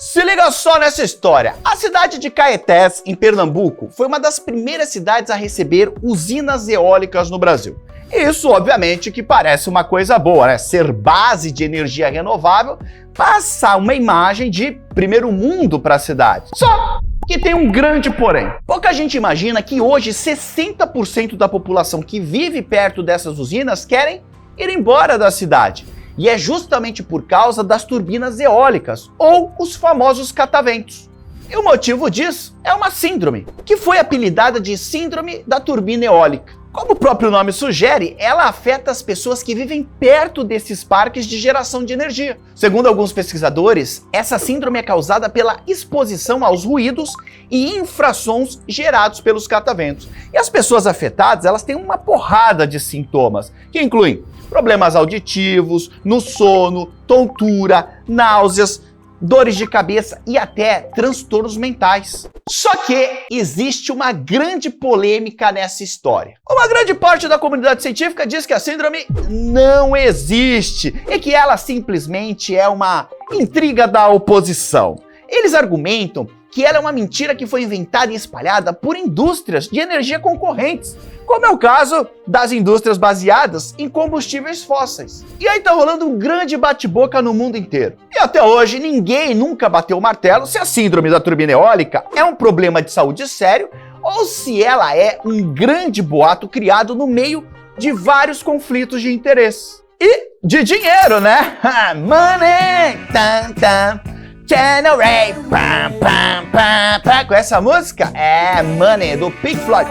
Se liga só nessa história. A cidade de Caetés, em Pernambuco, foi uma das primeiras cidades a receber usinas eólicas no Brasil. Isso, obviamente, que parece uma coisa boa, né? Ser base de energia renovável passa uma imagem de primeiro mundo para a cidade. Só que tem um grande porém. Pouca gente imagina que hoje 60% da população que vive perto dessas usinas querem ir embora da cidade. E é justamente por causa das turbinas eólicas, ou os famosos cataventos. E o motivo disso é uma síndrome, que foi apelidada de Síndrome da Turbina Eólica. Como o próprio nome sugere, ela afeta as pessoas que vivem perto desses parques de geração de energia. Segundo alguns pesquisadores, essa síndrome é causada pela exposição aos ruídos e infrassons gerados pelos cataventos. E as pessoas afetadas, elas têm uma porrada de sintomas, que incluem problemas auditivos, no sono, tontura, náuseas, dores de cabeça e até transtornos mentais. Só que existe uma grande polêmica nessa história. Uma grande parte da comunidade científica diz que a síndrome não existe e que ela simplesmente é uma intriga da oposição. Eles argumentam que ela é uma mentira que foi inventada e espalhada por indústrias de energia concorrentes, como é o caso das indústrias baseadas em combustíveis fósseis. E aí tá rolando um grande bate-boca no mundo inteiro. E até hoje ninguém nunca bateu o martelo se a síndrome da turbina eólica é um problema de saúde sério ou se ela é um grande boato criado no meio de vários conflitos de interesse. E de dinheiro, né? Money! Tan, tan. Channel Ray, pam, pam, pam, pam. Com essa música? É Money, do Pink Floyd.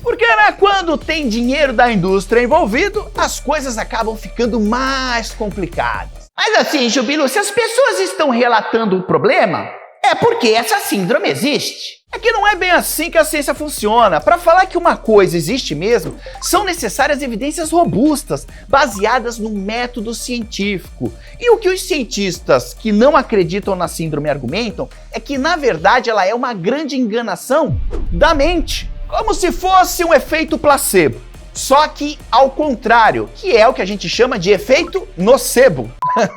Porque, né, quando tem dinheiro da indústria envolvido, as coisas acabam ficando mais complicadas. Mas assim, Jubilo, se as pessoas estão relatando o problema, é porque essa síndrome existe. É que não é bem assim que a ciência funciona. Para falar que uma coisa existe mesmo, são necessárias evidências robustas, baseadas no método científico. E o que os cientistas que não acreditam na síndrome argumentam é que, na verdade, ela é uma grande enganação da mente, como se fosse um efeito placebo. Só que ao contrário, que é o que a gente chama de efeito nocebo.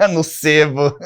Nocebo.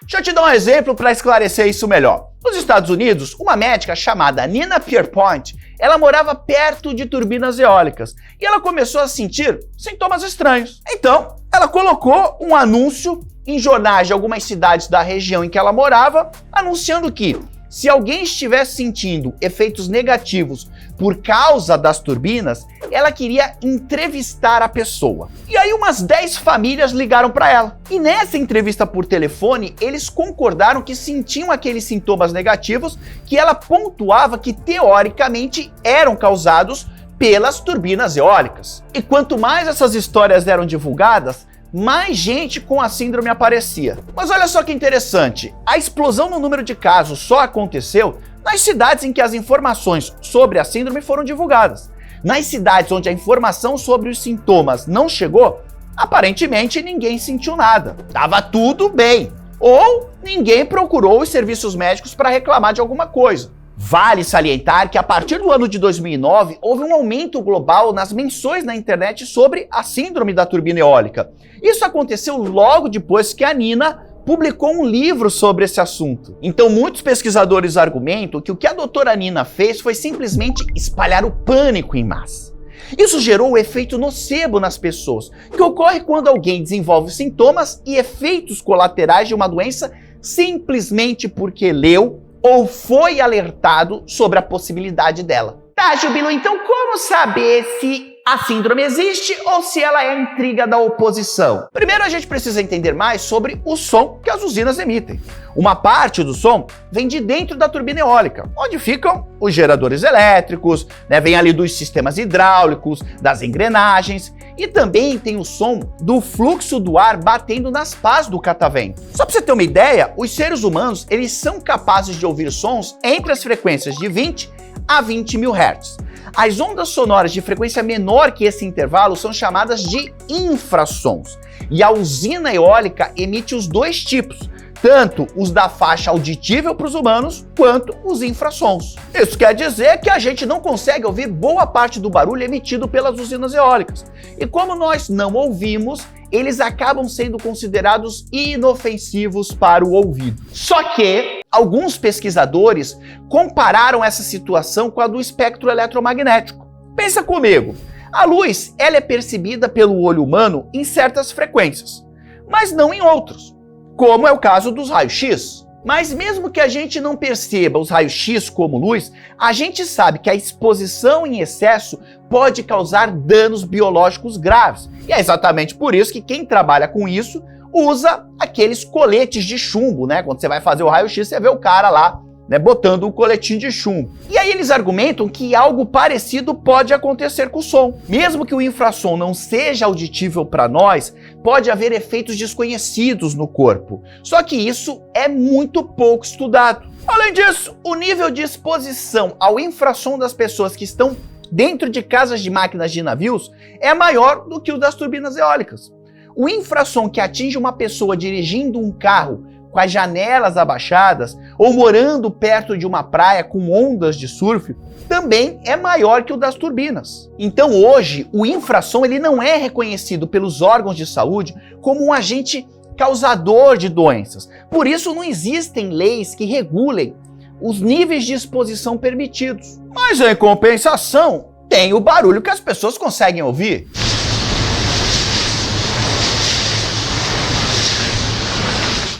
Deixa eu te dar um exemplo para esclarecer isso melhor. Nos Estados Unidos, uma médica chamada Nina Pierpoint, ela morava perto de turbinas eólicas e ela começou a sentir sintomas estranhos. Então, ela colocou um anúncio em jornais de algumas cidades da região em que ela morava, anunciando que se alguém estivesse sentindo efeitos negativos por causa das turbinas, ela queria entrevistar a pessoa. E aí umas 10 famílias ligaram para ela. E nessa entrevista por telefone, eles concordaram que sentiam aqueles sintomas negativos que ela pontuava que teoricamente eram causados pelas turbinas eólicas. E quanto mais essas histórias eram divulgadas, mais gente com a síndrome aparecia. Mas olha só que interessante, a explosão no número de casos só aconteceu nas cidades em que as informações sobre a síndrome foram divulgadas. Nas cidades onde a informação sobre os sintomas não chegou, aparentemente ninguém sentiu nada. Tava tudo bem. Ou ninguém procurou os serviços médicos para reclamar de alguma coisa. Vale salientar que a partir do ano de 2009 houve um aumento global nas menções na internet sobre a síndrome da turbina eólica. Isso aconteceu logo depois que a Nina publicou um livro sobre esse assunto. Então muitos pesquisadores argumentam que o que a doutora Nina fez foi simplesmente espalhar o pânico em massa. Isso gerou o efeito nocebo nas pessoas, que ocorre quando alguém desenvolve sintomas e efeitos colaterais de uma doença simplesmente porque leu ou foi alertado sobre a possibilidade dela. Tá, Jubilo, então como saber se a síndrome existe ou se ela é intriga da oposição? Primeiro a gente precisa entender mais sobre o som que as usinas emitem. Uma parte do som vem de dentro da turbina eólica, onde ficam os geradores elétricos, vem ali dos sistemas hidráulicos, das engrenagens, e também tem o som do fluxo do ar batendo nas pás do catavento. Só para você ter uma ideia, os seres humanos eles são capazes de ouvir sons entre as frequências de 20 a 20 mil Hz. As ondas sonoras de frequência menor que esse intervalo são chamadas de infrassons. E a usina eólica emite os dois tipos, tanto os da faixa auditível para os humanos, quanto os infrassons. Isso quer dizer que a gente não consegue ouvir boa parte do barulho emitido pelas usinas eólicas. E como nós não ouvimos, eles acabam sendo considerados inofensivos para o ouvido. Só que alguns pesquisadores compararam essa situação com a do espectro eletromagnético. Pensa comigo, a luz ela é percebida pelo olho humano em certas frequências, mas não em outros, como é o caso dos raios-x. Mas mesmo que a gente não perceba os raios-x como luz, a gente sabe que a exposição em excesso pode causar danos biológicos graves. E é exatamente por isso que quem trabalha com isso usa aqueles coletes de chumbo, né? Quando você vai fazer o raio-x, você vê o cara lá, né, botando um coletinho de chumbo. E aí eles argumentam que algo parecido pode acontecer com o som. Mesmo que o infrassom não seja auditível para nós, pode haver efeitos desconhecidos no corpo. Só que isso é muito pouco estudado. Além disso, o nível de exposição ao infrassom das pessoas que estão dentro de casas de máquinas de navios é maior do que o das turbinas eólicas. O infrassom que atinge uma pessoa dirigindo um carro com as janelas abaixadas ou morando perto de uma praia com ondas de surf também é maior que o das turbinas. Então hoje o infrassom ele não é reconhecido pelos órgãos de saúde como um agente causador de doenças. Por isso não existem leis que regulem os níveis de exposição permitidos. Mas em compensação, tem o barulho que as pessoas conseguem ouvir.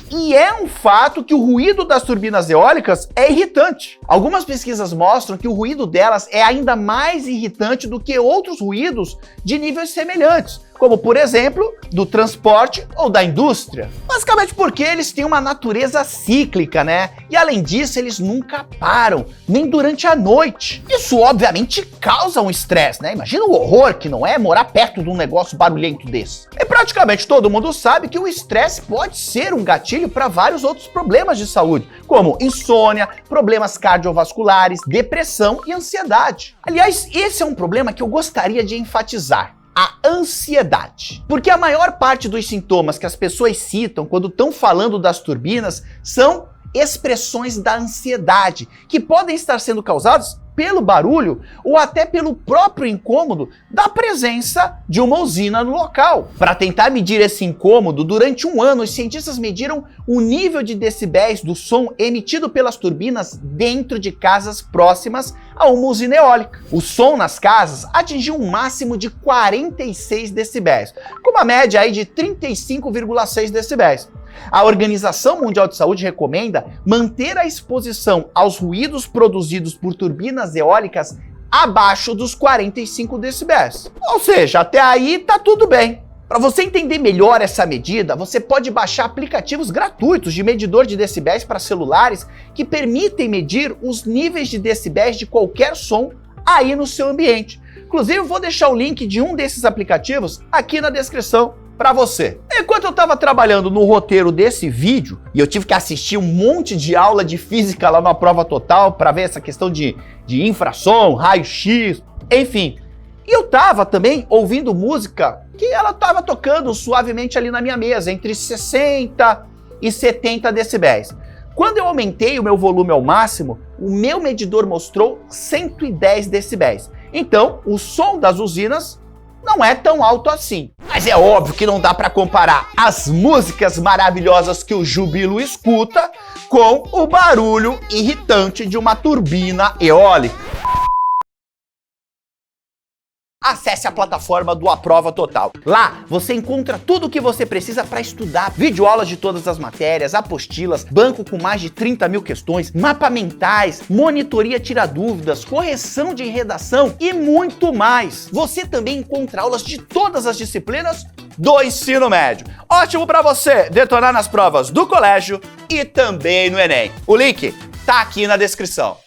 E é um fato que o ruído das turbinas eólicas é irritante. Algumas pesquisas mostram que o ruído delas é ainda mais irritante do que outros ruídos de níveis semelhantes, como por exemplo, do transporte ou da indústria. Basicamente porque eles têm uma natureza cíclica, né? E além disso, eles nunca param, nem durante a noite. Isso obviamente causa um estresse, né? Imagina o horror que não é morar perto de um negócio barulhento desse. E praticamente todo mundo sabe que o estresse pode ser um gatilho para vários outros problemas de saúde, como insônia, problemas cardiovasculares, depressão e ansiedade. Aliás, esse é um problema que eu gostaria de enfatizar. A ansiedade. Porque a maior parte dos sintomas que as pessoas citam quando estão falando das turbinas são expressões da ansiedade, que podem estar sendo causadas pelo barulho ou até pelo próprio incômodo da presença de uma usina no local. Para tentar medir esse incômodo, durante um ano os cientistas mediram o nível de decibéis do som emitido pelas turbinas dentro de casas próximas a uma usina eólica. O som nas casas atingiu um máximo de 46 decibéis, com uma média aí de 35,6 decibéis. A Organização Mundial de Saúde recomenda manter a exposição aos ruídos produzidos por turbinas eólicas abaixo dos 45 decibéis. Ou seja, até aí tá tudo bem. Para você entender melhor essa medida, você pode baixar aplicativos gratuitos de medidor de decibéis para celulares que permitem medir os níveis de decibéis de qualquer som aí no seu ambiente. Inclusive, eu vou deixar o link de um desses aplicativos aqui na descrição para você. Enquanto eu estava trabalhando no roteiro desse vídeo, e eu tive que assistir um monte de aula de física lá na prova total para ver essa questão de infrassom, raio-x, enfim. E eu estava também ouvindo música que ela estava tocando suavemente ali na minha mesa, entre 60 e 70 decibéis. Quando eu aumentei o meu volume ao máximo, o meu medidor mostrou 110 decibéis. Então, o som das usinas não é tão alto assim. Mas é óbvio que não dá para comparar as músicas maravilhosas que o Jubilo escuta com o barulho irritante de uma turbina eólica. Acesse a plataforma do Aprova Total. Lá você encontra tudo o que você precisa para estudar. Videoaulas de todas as matérias, apostilas, banco com mais de 30 mil questões, mapa mentais, monitoria tira dúvidas, correção de redação e muito mais. Você também encontra aulas de todas as disciplinas do ensino médio. Ótimo para você detonar nas provas do colégio e também no Enem. O link tá aqui na descrição.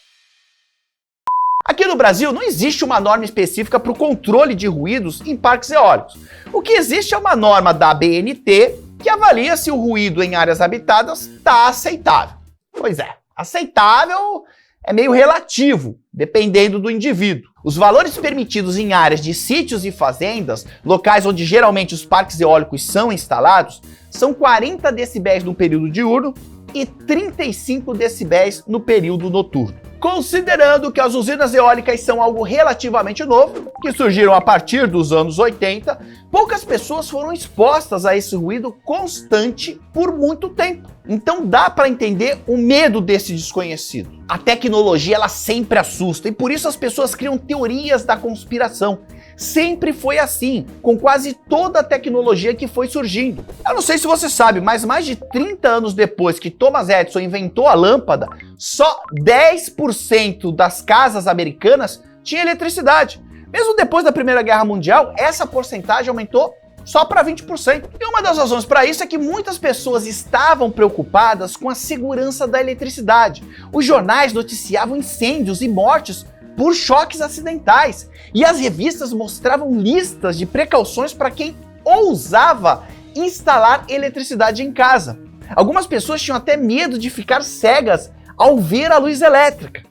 Aqui no Brasil não existe uma norma específica para o controle de ruídos em parques eólicos. O que existe é uma norma da ABNT que avalia se o ruído em áreas habitadas está aceitável. Pois é, aceitável é meio relativo, dependendo do indivíduo. Os valores permitidos em áreas de sítios e fazendas, locais onde geralmente os parques eólicos são instalados, são 40 decibéis no período diurno e 35 decibéis no período noturno. Considerando que as usinas eólicas são algo relativamente novo, que surgiram a partir dos anos 80, poucas pessoas foram expostas a esse ruído constante por muito tempo. Então dá para entender o medo desse desconhecido. A tecnologia ela sempre assusta e por isso as pessoas criam teorias da conspiração. Sempre foi assim, com quase toda a tecnologia que foi surgindo. Eu não sei se você sabe, mas mais de 30 anos depois que Thomas Edison inventou a lâmpada, só 10% das casas americanas tinha eletricidade. Mesmo depois da Primeira Guerra Mundial, essa porcentagem aumentou só para 20%. E uma das razões para isso é que muitas pessoas estavam preocupadas com a segurança da eletricidade. Os jornais noticiavam incêndios e mortes por choques acidentais. E as revistas mostravam listas de precauções para quem ousava instalar eletricidade em casa. Algumas pessoas tinham até medo de ficar cegas ao ver a luz elétrica.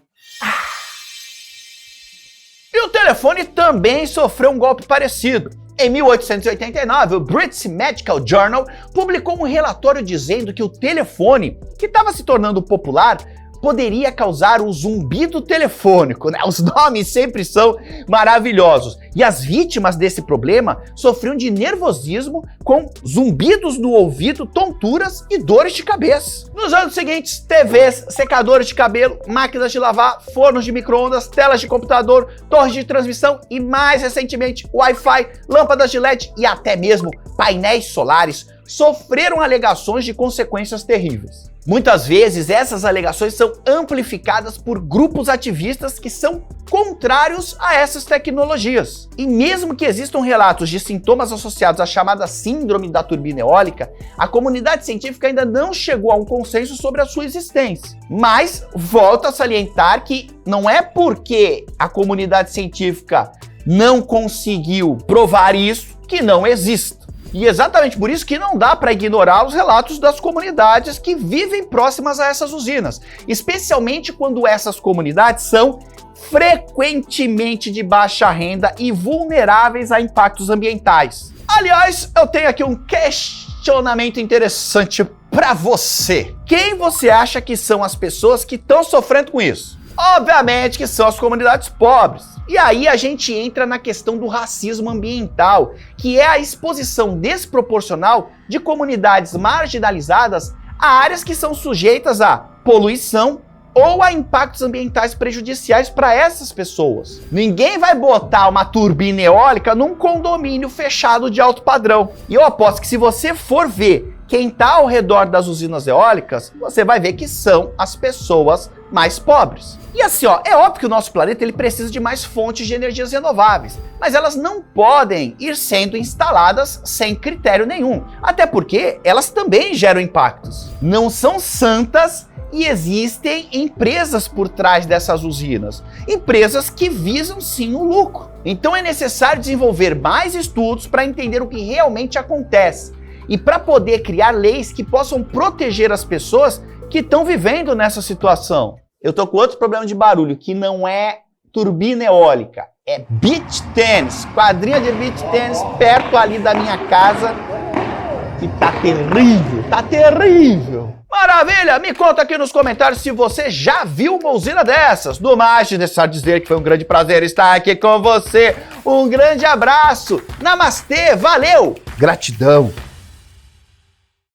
E o telefone também sofreu um golpe parecido. Em 1889, o British Medical Journal publicou um relatório dizendo que o telefone, que estava se tornando popular, poderia causar o zumbido telefônico, né? Os nomes sempre são maravilhosos. E as vítimas desse problema sofriam de nervosismo com zumbidos no ouvido, tonturas e dores de cabeça. Nos anos seguintes, TVs, secadores de cabelo, máquinas de lavar, fornos de micro-ondas, telas de computador, torres de transmissão e mais recentemente Wi-Fi, lâmpadas de LED e até mesmo painéis solares sofreram alegações de consequências terríveis. Muitas vezes essas alegações são amplificadas por grupos ativistas que são contrários a essas tecnologias. E mesmo que existam relatos de sintomas associados à chamada síndrome da turbina eólica, a comunidade científica ainda não chegou a um consenso sobre a sua existência. Mas volto a salientar que não é porque a comunidade científica não conseguiu provar isso que não existe. E exatamente por isso que não dá para ignorar os relatos das comunidades que vivem próximas a essas usinas, especialmente quando essas comunidades são frequentemente de baixa renda e vulneráveis a impactos ambientais. Aliás, eu tenho aqui um questionamento interessante para você. Quem você acha que são as pessoas que estão sofrendo com isso? Obviamente que são as comunidades pobres. E aí a gente entra na questão do racismo ambiental, que é a exposição desproporcional de comunidades marginalizadas a áreas que são sujeitas a poluição ou a impactos ambientais prejudiciais para essas pessoas. Ninguém vai botar uma turbina eólica num condomínio fechado de alto padrão. E eu aposto que se você for ver quem está ao redor das usinas eólicas, você vai ver que são as pessoas mais pobres. E assim, é óbvio que o nosso planeta ele precisa de mais fontes de energias renováveis, mas elas não podem ir sendo instaladas sem critério nenhum, até porque elas também geram impactos. Não são santas e existem empresas por trás dessas usinas, empresas que visam sim o lucro. Então é necessário desenvolver mais estudos para entender o que realmente acontece e para poder criar leis que possam proteger as pessoas que estão vivendo nessa situação. Eu tô com outro problema de barulho, que não é turbina eólica, é beach tennis, quadrinha de beach tennis perto ali da minha casa, que tá terrível. Maravilha! Me conta aqui nos comentários se você já viu uma usina dessas. Do mais, é necessário dizer que foi um grande prazer estar aqui com você. Um grande abraço. Namastê, valeu! Gratidão!